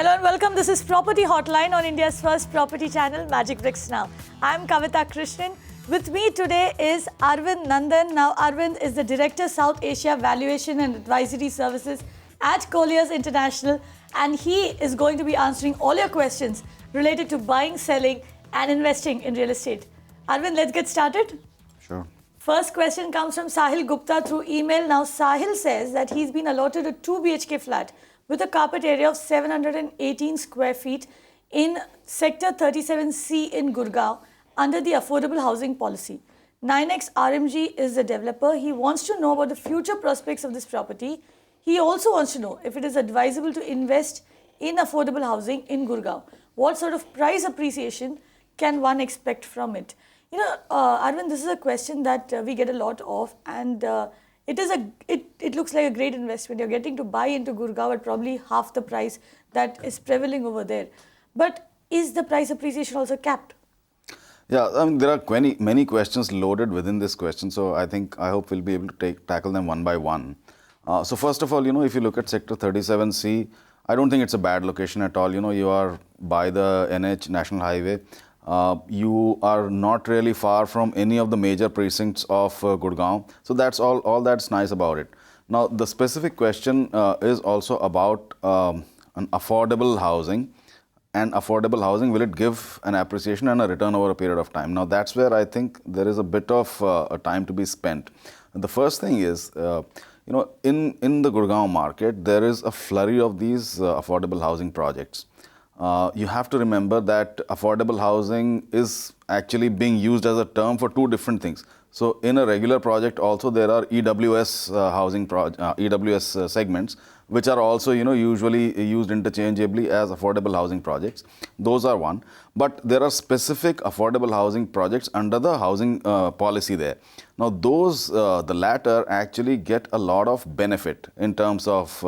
Hello and welcome. This is Property Hotline on India's first property channel, Magicbricks Now. I'm Kavita Krishnan. With me today is Arvind Nandan. Now, Arvind is the Director, South Asia Valuation and Advisory Services at Colliers International, and he is going to be answering all your questions related to buying, selling, and investing in real estate. Arvind, let's get started. Sure. First question comes from Sahil Gupta through email. Now, Sahil says that he's been allotted a 2 BHK flat with a carpet area of 718 square feet in Sector 37C in Gurgaon under the Affordable Housing Policy. 9X RMG is the developer. He wants to know about the future prospects of this property. He also wants to know if it is advisable to invest in affordable housing in Gurgaon. What sort of price appreciation can one expect from it? You know, Arvind, this is a question that we get a lot of, and it looks like a great investment. You're getting to buy into Gurgaon at probably half the price that is prevailing over there. But is the price appreciation also capped? Yeah, I mean, there are many questions loaded within this question, so I hope we'll be able to tackle them one by one. So first of all, if you look at Sector 37C, I don't think it's a bad location at all. You are by the NH, National Highway. You are not really far from any of the major precincts of Gurgaon. So that's all that's nice about it. Now, the specific question is also about an affordable housing. And affordable housing, will it give an appreciation and a return over a period of time? Now, that's where I think there is a bit of a time to be spent. And the first thing is, in the Gurgaon market, there is a flurry of these affordable housing projects. You have to remember that affordable housing is actually being used as a term for two different things. So in a regular project also there are EWS EWS segments, which are also usually used interchangeably as affordable housing projects. Those are one. But there are specific affordable housing projects under the housing policy there. Now those, the latter actually get a lot of benefit in terms of,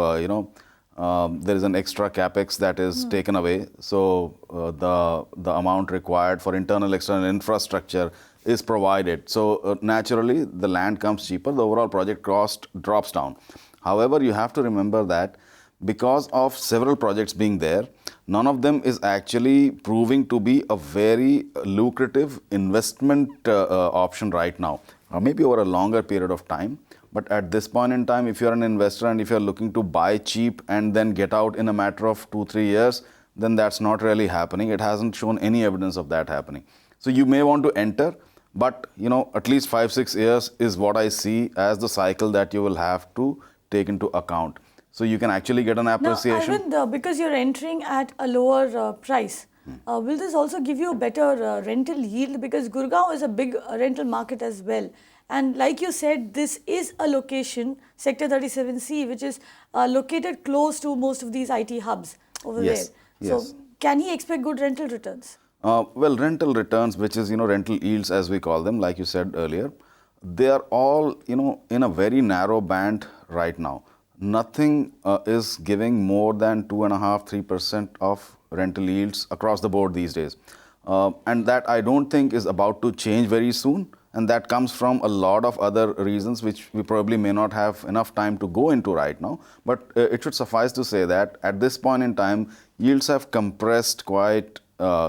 there is an extra capex that is taken away. So the amount required for internal, external infrastructure is provided. So naturally, the land comes cheaper, the overall project cost drops down. However, you have to remember that because of several projects being there, none of them is actually proving to be a very lucrative investment option right now, or maybe over a longer period of time. But at this point in time, if you're an investor and if you're looking to buy cheap and then get out in a matter of 2-3 years, then that's not really happening. It hasn't shown any evidence of that happening. So you may want to enter, but at least 5-6 years is what I see as the cycle that you will have to take into account. So you can actually get an appreciation. Now, Arvind, because you're entering at a lower price, will this also give you a better rental yield? Because Gurgaon is a big rental market as well. And like you said, this is a location, Sector 37C, which is located close to most of these IT hubs over there. Yes. So can he expect good rental returns? Well, rental returns, which is, rental yields as we call them, like you said earlier, they are all, in a very narrow band right now. Nothing is giving more than 2.5-3% of rental yields across the board these days. And that I don't think is about to change very soon. And that comes from a lot of other reasons, which we probably may not have enough time to go into right now. But it should suffice to say that at this point in time, yields have compressed quite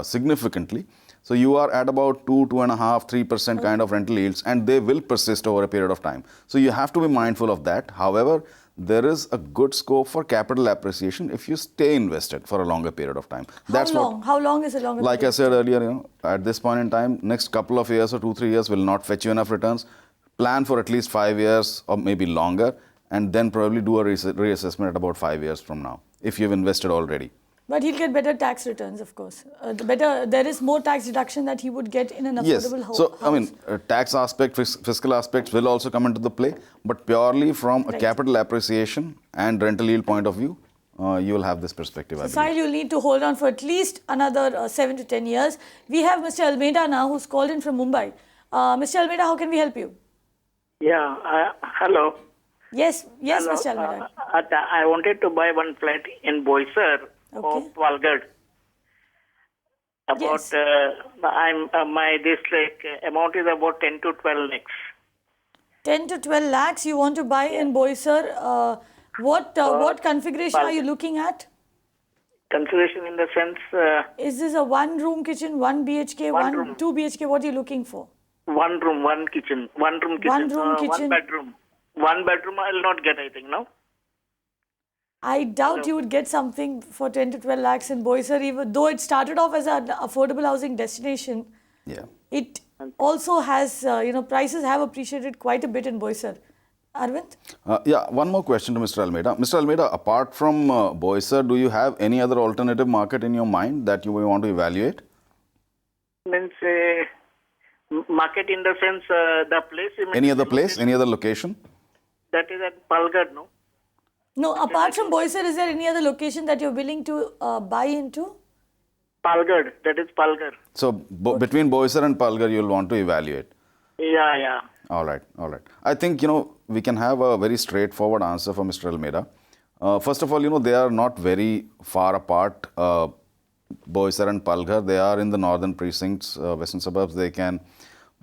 significantly. So you are at about 2.5-3% kind of rental yields, and they will persist over a period of time. So you have to be mindful of that. However, there is a good scope for capital appreciation if you stay invested for a longer period of time. How long is a longer period? Like I said earlier, at this point in time, next couple of years or 2-3 years will not fetch you enough returns. Plan for at least 5 years or maybe longer, and then probably do a reassessment at about 5 years from now if you've invested already. But he'll get better tax returns, of course. There is more tax deduction that he would get in an affordable house. So, I mean, tax aspect, fiscal aspects will also come into the play, but purely from a capital appreciation and rental yield point of view, you will have this perspective. So, Sahil, you'll need to hold on for at least another 7 to 10 years. We have Mr. Almeida now, who's called in from Mumbai. Mr. Almeida, how can we help you? Yeah, hello. Yes, Hello. Mr. Almeida. I wanted to buy one flat in Boisar of Walgard. About amount is about 10 to 12 lakhs. 10 to 12 lakhs you want to buy in Boisar. What configuration are you looking at? Consideration in the sense, Is this a one-room kitchen, 1 BHK, One room. 2 BHK? What are you looking for? one room, one kitchen, one room kitchen, One-room kitchen. one bedroom. One bedroom I'll not get, I think, no? I doubt you would get something for 10 to 12 lakhs in Boisar, even though it started off as an affordable housing destination. Yeah. It also has, prices have appreciated quite a bit in Boisar. Arvind? Yeah, one more question to Mr. Almeida. Mr. Almeida, apart from Boisar, do you have any other alternative market in your mind that you may want to evaluate? Means market in the sense, the place. Any other place, any other location? That is at Palghar, no? No, apart from Boisar, is there any other location that you're willing to buy into? Palghar, that is Palghar. So between Boisar and Palghar, you'll want to evaluate. Yeah. All right. I think, we can have a very straightforward answer for Mr. Almeida. First of all, they are not very far apart, Boisar and Palghar. They are in the northern precincts, western suburbs. They can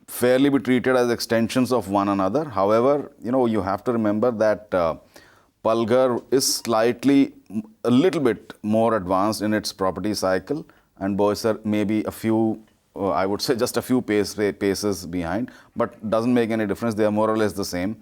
fairly be treated as extensions of one another. However, you have to remember that Palghar is a little bit more advanced in its property cycle, and Boisar may be a few, I would say just a few paces behind, but doesn't make any difference. They are more or less the same.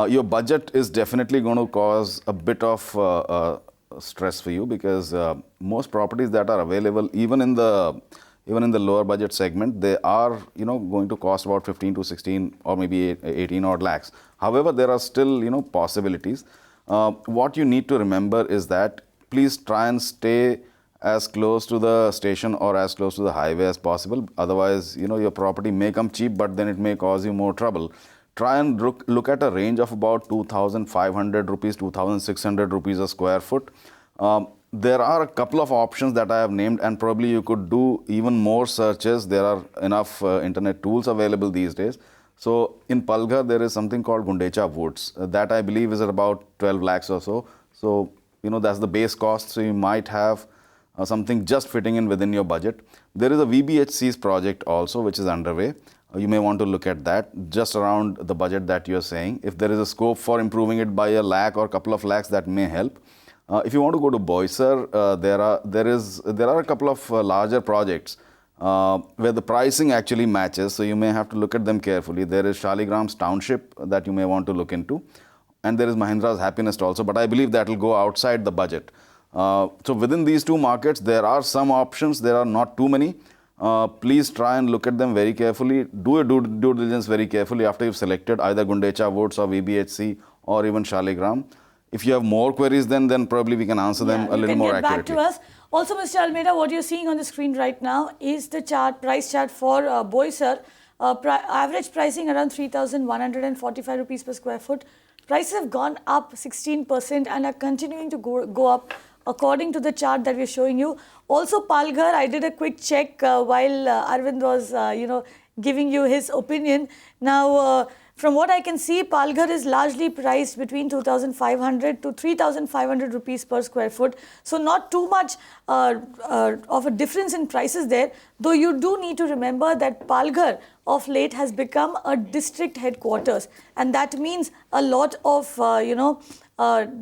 Your budget is definitely going to cause a bit of stress for you, because most properties that are available, even in the lower budget segment, they are going to cost about 15 to 16 or maybe 18 odd lakhs. However, there are still possibilities. What you need to remember is that please try and stay as close to the station or as close to the highway as possible. Otherwise, your property may come cheap, but then it may cause you more trouble. Try and look at a range of about 2,500 rupees, 2,600 rupees a square foot. There are a couple of options that I have named, and probably you could do even more searches. There are enough internet tools available these days. So in Palghar, there is something called Gundecha Woods. That I believe is at about 12 lakhs or so. So, that's the base cost. So you might have something just fitting in within your budget. There is a VBHC's project also, which is underway. You may want to look at that just around the budget that you're saying. If there is a scope for improving it by a lakh or a couple of lakhs, that may help. If you want to go to Boisar, there are a couple of larger projects where the pricing actually matches, so you may have to look at them carefully. There is Shaligram's Township that you may want to look into, and there is Mahindra's Happinest also, but I believe that will go outside the budget. So within these two markets, there are some options. There are not too many. Please try and look at them very carefully. Do your due diligence very carefully after you've selected either Gundecha Woods or VBHC or even Shaligram. If you have more queries, then probably we can answer them a little more accurately. Back to us. Also, Mr. Almeida, what you're seeing on the screen right now is the price chart for Boisar. Average pricing around 3,145 rupees per square foot. Prices have gone up 16% and are continuing to go up according to the chart that we're showing you. Also, Palghar, I did a quick check while Arvind was, giving you his opinion. Now, from what I can see, Palghar is largely priced between 2,500 to 3,500 rupees per square foot. So not too much of a difference in prices there, though you do need to remember that Palghar of late has become a district headquarters, and that means a lot of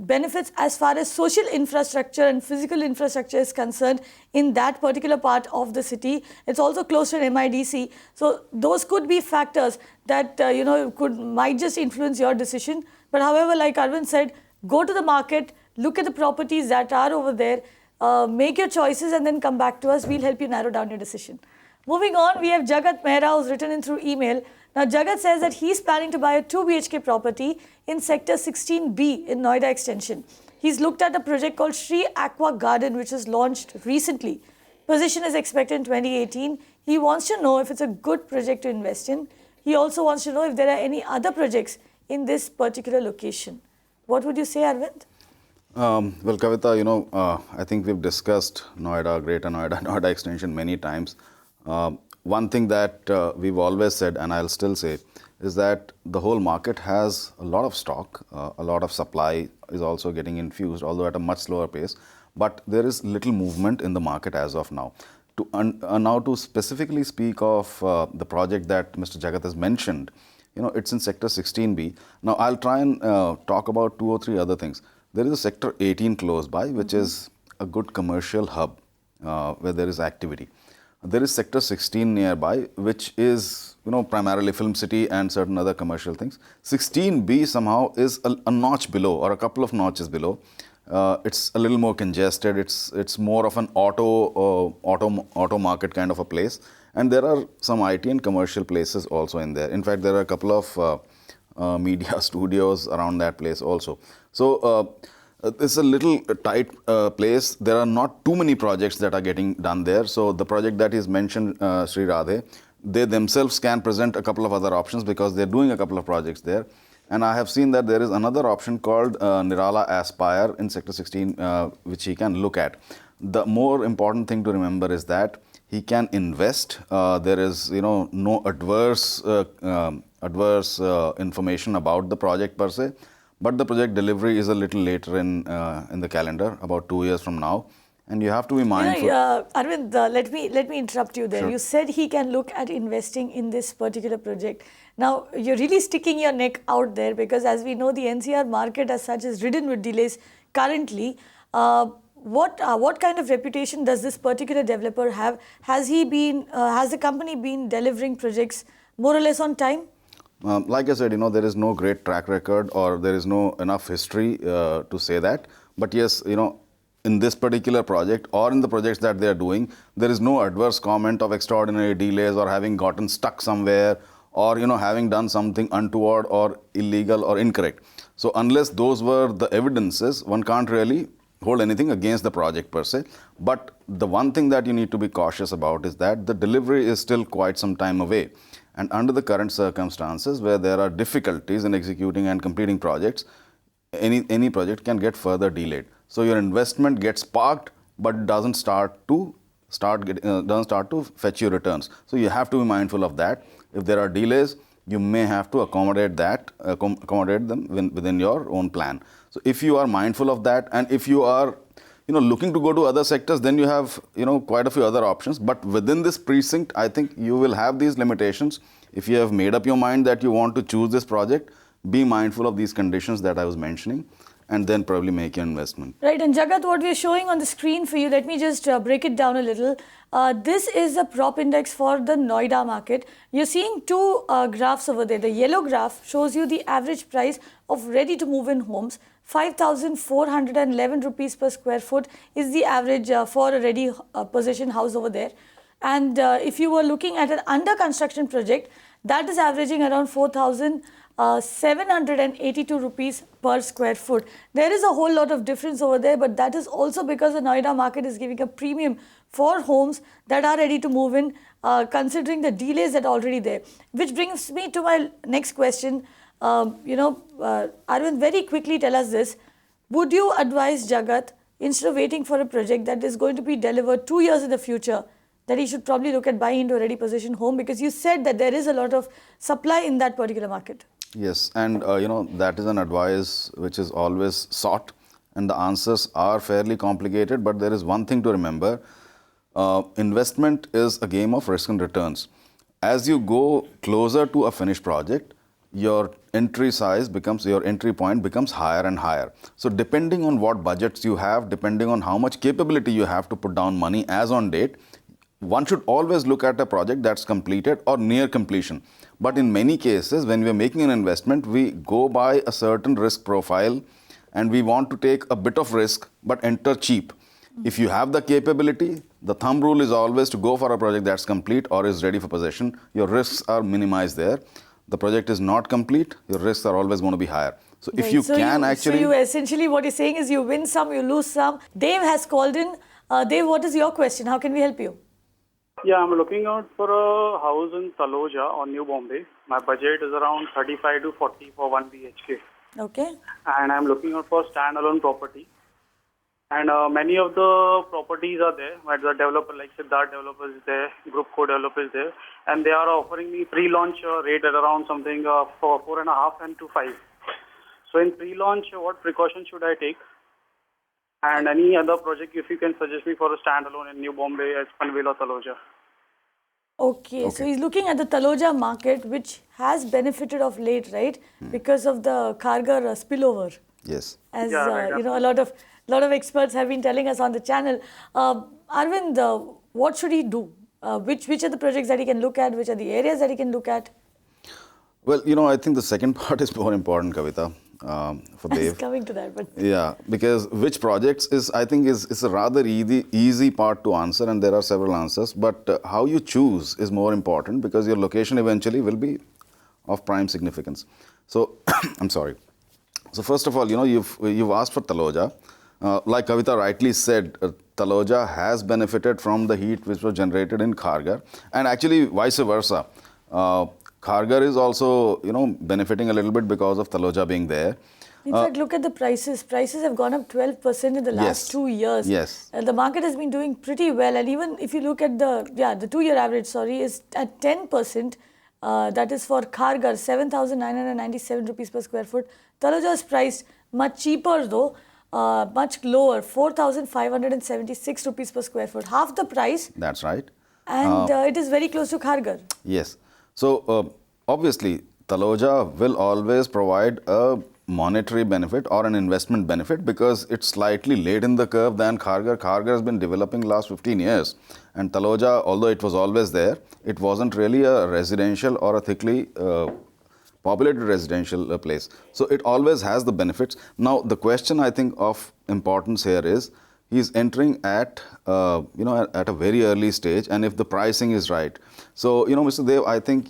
benefits as far as social infrastructure and physical infrastructure is concerned in that particular part of the city. It's also close to an MIDC, so those could be factors that might just influence your decision. But however, like Arvind said, go to the market, look at the properties that are over there, make your choices, and then come back to us. We'll help you narrow down your decision. Moving on, we have Jagat Mehra, who's written in through email. Now, Jagat says that he's planning to buy a 2 BHK property in Sector 16B in Noida Extension. He's looked at a project called Sri Aqua Garden, which was launched recently. Possession is expected in 2018. He wants to know if it's a good project to invest in. He also wants to know if there are any other projects in this particular location. What would you say, Arvind? Well, Kavita, I think we've discussed Noida, Greater Noida, Noida Extension many times. One thing that we've always said, and I'll still say, is that the whole market has a lot of stock, a lot of supply is also getting infused, although at a much slower pace. But there is little movement in the market as of now. Now to specifically speak of the project that Mr. Jagat has mentioned, it's in Sector 16B. Now I'll try and talk about 2 or 3 other things. There is a Sector 18 close by, which is a good commercial hub where there is activity. There is Sector 16 nearby, which is primarily film city and certain other commercial things. 16B somehow is a notch below or a couple of notches below. It's a little more congested. It's more of an auto market kind of a place, and there are some IT and commercial places also in there. In fact, there are a couple of media studios around that place also. So it's a little tight place. There are not too many projects that are getting done there. So the project that is mentioned, Sri Radhe, they themselves can present a couple of other options because they're doing a couple of projects there. And I have seen that there is another option called Nirala Aspire in Sector 16, which he can look at. The more important thing to remember is that he can invest. There is, no adverse information about the project per se. But the project delivery is a little later in the calendar, about 2 years from now, and you have to be mindful. Arvind, let me interrupt you there. Sure. You said he can look at investing in this particular project. Now you're really sticking your neck out there because, as we know, the NCR market as such is ridden with delays currently. What kind of reputation does this particular developer have? Has the company been delivering projects more or less on time? Like I said, there is no great track record or there is no enough history to say that. But yes, in this particular project or in the projects that they are doing, there is no adverse comment of extraordinary delays or having gotten stuck somewhere or, having done something untoward or illegal or incorrect. So unless those were the evidences, one can't really hold anything against the project per se. But the one thing that you need to be cautious about is that the delivery is still quite some time away. And under the current circumstances where there are difficulties in executing and completing projects, any project can get further delayed. So your investment gets parked, but doesn't start to fetch you returns. So you have to be mindful of that. If there are delays, you may have to accommodate them within your own plan. So if you are mindful of that, and if you are looking to go to other sectors, then you have, quite a few other options. But within this precinct, I think you will have these limitations. If you have made up your mind that you want to choose this project, be mindful of these conditions that I was mentioning, and then probably make your investment. Right, and Jagat, what we are showing on the screen for you, let me just break it down a little. This is a prop index for the Noida market. You're seeing two graphs over there. The yellow graph shows you the average price of ready-to-move-in homes. 5,411 rupees per square foot is the average for a ready possession house over there. And if you were looking at an under construction project, that is averaging around 4,782 rupees per square foot. There is a whole lot of difference over there, but that is also because the Noida market is giving a premium for homes that are ready to move in, considering the delays that are already there. Which brings me to my next question. Arvind, very quickly tell us this. Would you advise Jagat, instead of waiting for a project that is going to be delivered 2 years in the future, that he should probably look at buying into a ready possession home? Because you said that there is a lot of supply in that particular market. Yes, and that is an advice which is always sought, and the answers are fairly complicated, but there is one thing to remember. Investment is a game of risk and returns. As you go closer to a finished project, your entry point becomes higher and higher. So depending on what budgets you have, depending on how much capability you have to put down money as on date, one should always look at a project that's completed or near completion. But in many cases, when we are making an investment, we go by a certain risk profile and we want to take a bit of risk but enter cheap. If you have the capability, the thumb rule is always to go for a project that's complete or is ready for possession. Your risks are minimized there. The project is not complete, your risks are always going to be higher. So if you can actually... So you essentially, what you're saying is you win some, you lose some. Dave has called in. Dave, what is your question? How can we help you? Yeah, I'm looking out for a house in Taloja or New Bombay. My budget is around 35 to 40 for 1 BHK. Okay. And I'm looking out for standalone property. And many of the properties are there, where the developer like Siddharth developer is there, Group Co developer is there, and they are offering me pre-launch rate at around something for 4.5 and to 5. So in pre-launch, what precautions should I take? And any other project, if you can suggest me for a standalone in New Bombay, as Panvel or Taloja. Okay, so he's looking at the Taloja market, which has benefited of late, right? Because of the Kharghar spillover. Yes. As Yeah, right, a lot of A lot of experts have been telling us on the channel. Arvind, what should he do? Which are the projects that he can look at? Which are the areas that he can look at? Well, I think the second part is more important, Kavita, for I was Dev. coming to that, but Yeah, because which projects is a rather easy part to answer, and there are several answers. But how you choose is more important because your location eventually will be of prime significance. So, I'm sorry. So first of all, you've asked for Taloja. Like Kavita rightly said, Taloja has benefited from the heat which was generated in Kharghar, and actually vice versa. Kharghar is also, benefiting a little bit because of Taloja being there. in fact, look at the prices. Prices have gone up 12% in the last Yes. 2 years. Yes. The market has been doing pretty well. And even if you look at the 2-year average, is at 10%. That is for Kharghar, 7,997 rupees per square foot. Taloja is priced much cheaper though, much lower, 4,576 rupees per square foot. Half the price. That's right. And it is very close to Kharghar. Yes. So, obviously, Taloja will always provide a monetary benefit or an investment benefit because it's slightly late in the curve than Kharghar. Kharghar has been developing last 15 years. And Taloja, although it was always there, it wasn't really a residential or a thickly populated residential place. So, it always has the benefits. Now, the question I think of importance here is, he's entering at at a very early stage, and if the pricing is right. So, Mr. Dev, I think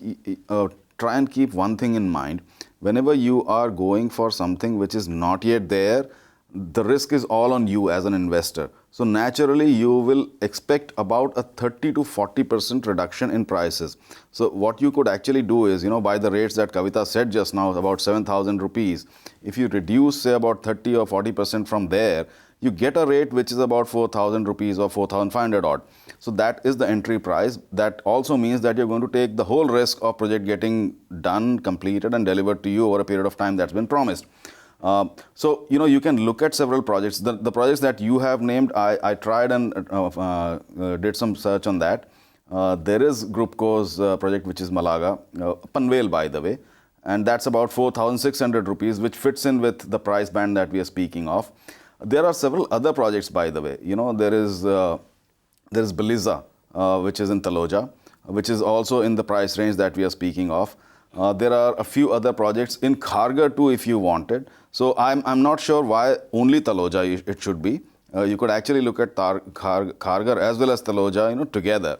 try and keep one thing in mind. Whenever you are going for something which is not yet there, the risk is all on you as an investor. So naturally, you will expect about a 30 to 40% reduction in prices. So what you could actually do is, by the rates that Kavita said just now, about 7,000 rupees, if you reduce, say, about 30 or 40% from there, you get a rate which is about 4,000 rupees or 4,500 odd. So that is the entry price. That also means that you're going to take the whole risk of project getting done, completed and delivered to you over a period of time that's been promised. So, you can look at several projects. The projects that you have named, I tried and did some search on that. There is Groupco's project, which is Malaga, Panvel, by the way, and that's about 4,600 rupees, which fits in with the price band that we are speaking of. There are several other projects, by the way. There is Beliza, which is in Taloja, which is also in the price range that we are speaking of. There are a few other projects in Kharghar too, if you wanted. So I'm not sure why only Taloja it should be. You could actually look at Kharghar as well as Taloja, together.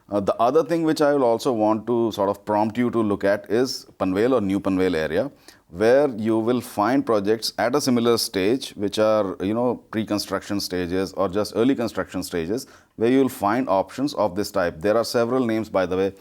The other thing which I will also want to sort of prompt you to look at is Panvel or New Panvel area, where you will find projects at a similar stage, which are, pre-construction stages or just early construction stages, where you will find options of this type. There are several names, by the way,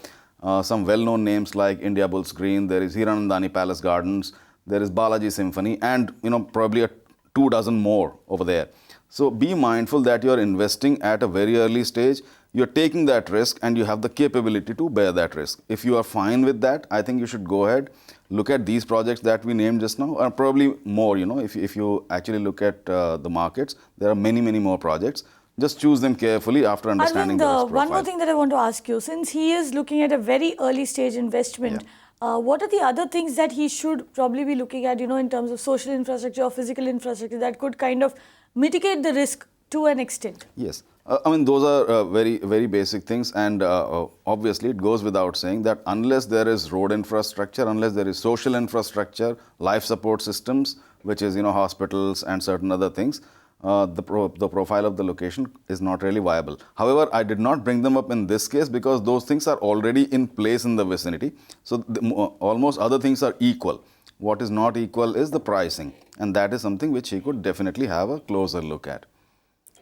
some well-known names like India Bulls Green, there is Hiranandani Palace Gardens, there is Balaji Symphony, and, probably 2 dozen more over there. So be mindful that you are investing at a very early stage. You're taking that risk and you have the capability to bear that risk. If you are fine with that, I think you should go ahead, look at these projects that we named just now, or probably more, if you actually look at the markets, there are many, many more projects. Just choose them carefully after understanding the risk profile. One more thing that I want to ask you, since he is looking at a very early stage investment, what are the other things that he should probably be looking at, in terms of social infrastructure or physical infrastructure that could kind of mitigate the risk to an extent? Yes. Those are very, very basic things, and obviously it goes without saying that unless there is road infrastructure, unless there is social infrastructure, life support systems, which is, hospitals and certain other things, the profile of the location is not really viable. However, I did not bring them up in this case because those things are already in place in the vicinity. So almost other things are equal. What is not equal is the pricing, and that is something which he could definitely have a closer look at.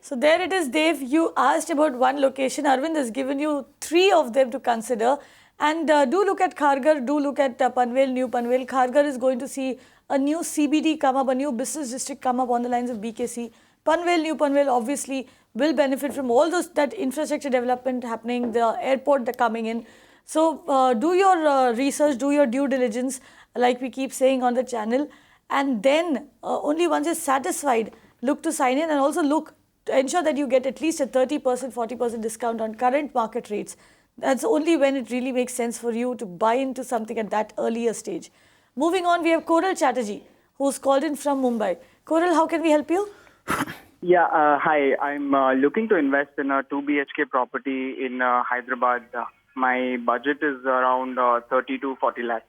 So there it is, Dave. You asked about one location. Arvind has given you 3 of them to consider. And do look at Kharghar, do look at Panvel, New Panvel. Kharghar is going to see a new CBD come up, a new business district come up on the lines of BKC. Panvel, New Panvel obviously will benefit from all that infrastructure development happening, the airport coming in. So do your research, do your due diligence, like we keep saying on the channel. And then only once you're satisfied, look to sign in, and also look to ensure that you get at least a 30%, 40% discount on current market rates. That's only when it really makes sense for you to buy into something at that earlier stage. Moving on, we have Koral Chatterjee, who's called in from Mumbai. Koral, how can we help you? Yeah, hi. I'm looking to invest in a 2 BHK property in Hyderabad. My budget is around 30 to 40 lakhs.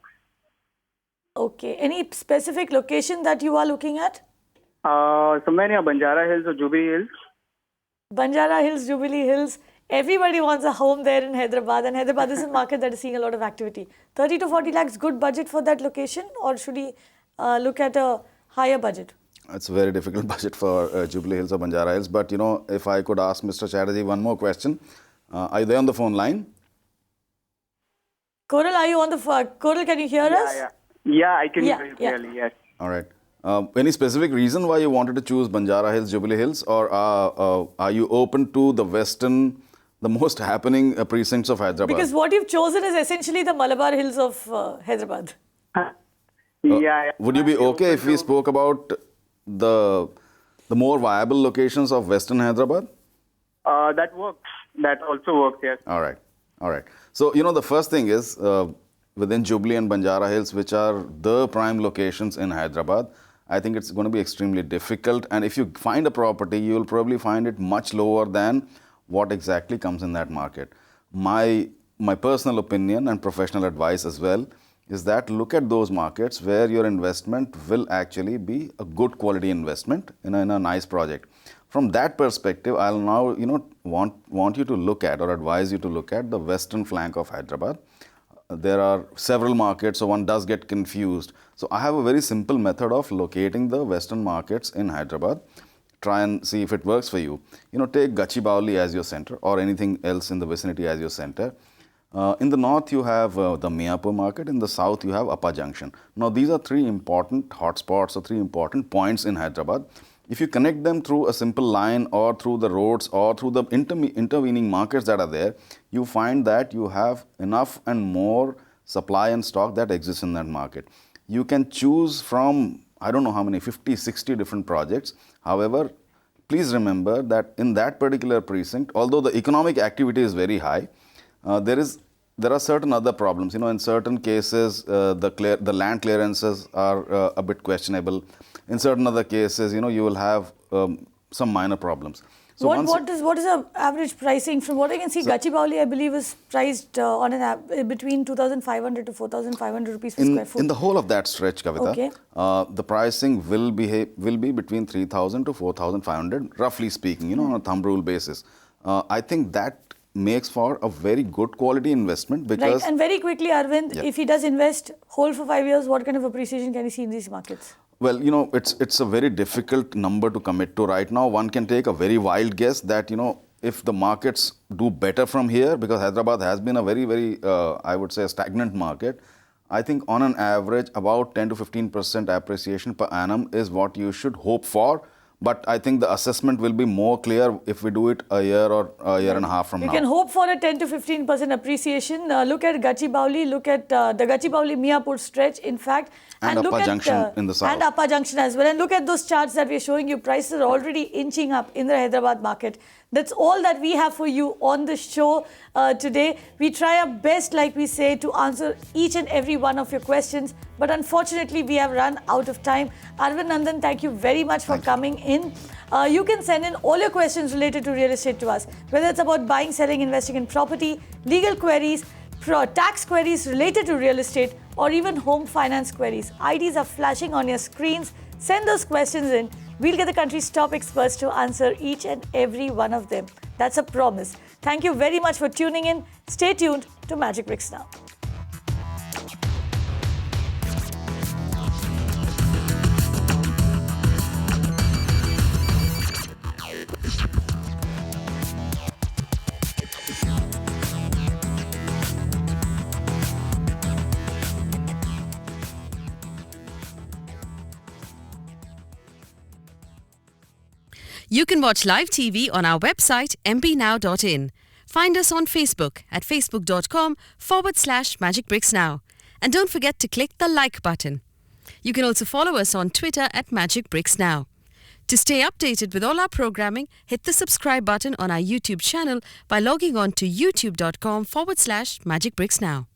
Okay. Any specific location that you are looking at? Somewhere near Banjara Hills or Jubilee Hills. Banjara Hills, Jubilee Hills. Everybody wants a home there in Hyderabad, and Hyderabad is a market that is seeing a lot of activity. 30 to 40 lakhs, good budget for that location, or should he look at a higher budget? It's a very difficult budget for Jubilee Hills or Banjara Hills. But, if I could ask Mr. Chatterjee one more question. Are you there on the phone line? Coral, are you on the phone? Coral, can you hear us? Yeah, I can hear you clearly, yes. All right. Any specific reason why you wanted to choose Banjara Hills, Jubilee Hills, or are you open to the the most happening precincts of Hyderabad? Because what you've chosen is essentially the Malabar Hills of Hyderabad. Would you be okay if we spoke about the more viable locations of Western Hyderabad? That works. That also works, yes. All right. So, the first thing is within Jubilee and Banjara Hills, which are the prime locations in Hyderabad, I think it's going to be extremely difficult. And if you find a property, you will probably find it much lower than what exactly comes in that market. My personal opinion and professional advice as well is that look at those markets where your investment will actually be a good quality investment in a nice project. From that perspective, I'll now want you to look at or advise you to look at the western flank of Hyderabad. There are several markets, so one does get confused. So I have a very simple method of locating the western markets in Hyderabad. Try and see if it works for you. Take Gachibowli as your center or anything else in the vicinity as your center. In the north, you have the Miapur market. In the south, you have Appa Junction. Now, these are three important hotspots or three important points in Hyderabad. If you connect them through a simple line or through the roads or through the intervening markets that are there, you find that you have enough and more supply and stock that exists in that market. You can choose from, I don't know how many, 50, 60 different projects. However, please remember that in that particular precinct, although the economic activity is very high, there are certain other problems. In certain cases, the land clearances are a bit questionable. In certain other cases, you will have some minor problems. So what is the average pricing? From what I can see, Gachibowli, I believe, is priced on between 2,500 to 4,500 rupees per square foot. In the whole of that stretch, Kavita, the pricing will be between 3,000 to 4,500, roughly speaking, on a thumb rule basis. I think that makes for a very good quality investment because... Right, and very quickly, Arvind, if he does invest whole for 5 years, what kind of appreciation can he see in these markets? Well, it's a very difficult number to commit to right now. One can take a very wild guess that, if the markets do better from here, because Hyderabad has been a very, very, I would say, a stagnant market, I think on an average, about 10 to 15% appreciation per annum is what you should hope for. But I think the assessment will be more clear if we do it a year or a year and a half from now. You can hope for a 10 to 15% appreciation. Look at Gachibowli, look at the Gachibowli-Miapur stretch, in fact. And Appa Junction in the south. And Appa Junction as well. And look at those charts that we're showing you. Prices are already inching up in the Hyderabad market. That's all that we have for you on the show today. We try our best, like we say, to answer each and every one of your questions. But unfortunately, we have run out of time. Arvind Nandan, thank you very much for coming in. You can send in all your questions related to real estate to us, whether it's about buying, selling, investing in property, legal queries, tax queries related to real estate, or even home finance queries. IDs are flashing on your screens. Send those questions in. We'll get the country's top experts to answer each and every one of them. That's a promise. Thank you very much for tuning in. Stay tuned to Magicbricks Now. You can watch live TV on our website mpnow.in. Find us on Facebook at facebook.com/MagicBricksNow. And don't forget to click the like button. You can also follow us on Twitter at MagicBricksNow. To stay updated with all our programming, hit the subscribe button on our YouTube channel by logging on to youtube.com/MagicBricksNow.